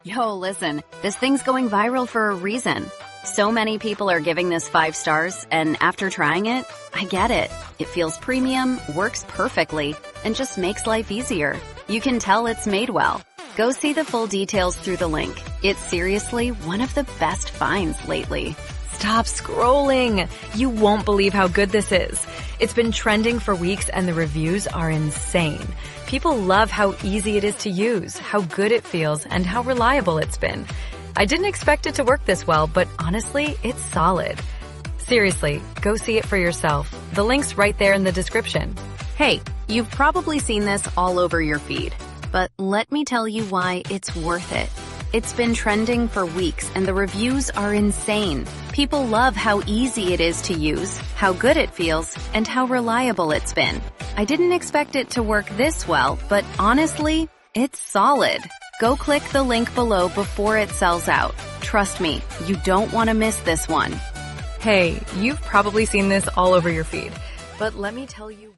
Yo, listen, this thing's going viral for a reason. So many people are giving this 5 stars, and after trying it, I get it. It feels premium, works perfectly, and just makes life easier. You can tell it's made well. Go see the full details through the link. It's seriously one of the best finds lately. Stop scrolling! You won't believe how good this is. It's been trending for weeks and the reviews are insane. People love how easy it is to use, how good it feels, and how reliable it's been. I didn't expect it to work this well, but honestly, it's solid. Seriously, go see it for yourself. The link's right there in the description. Hey, you've probably seen this all over your feed, but let me tell you why it's worth it. It's been trending for weeks and the reviews are insane. People love how easy it is to use, how good it feels, and how reliable it's been. I didn't expect it to work this well, but honestly, it's solid. Go click the link below before it sells out. Trust me, you don't want to miss this one. Hey, you've probably seen this all over your feed, but let me tell you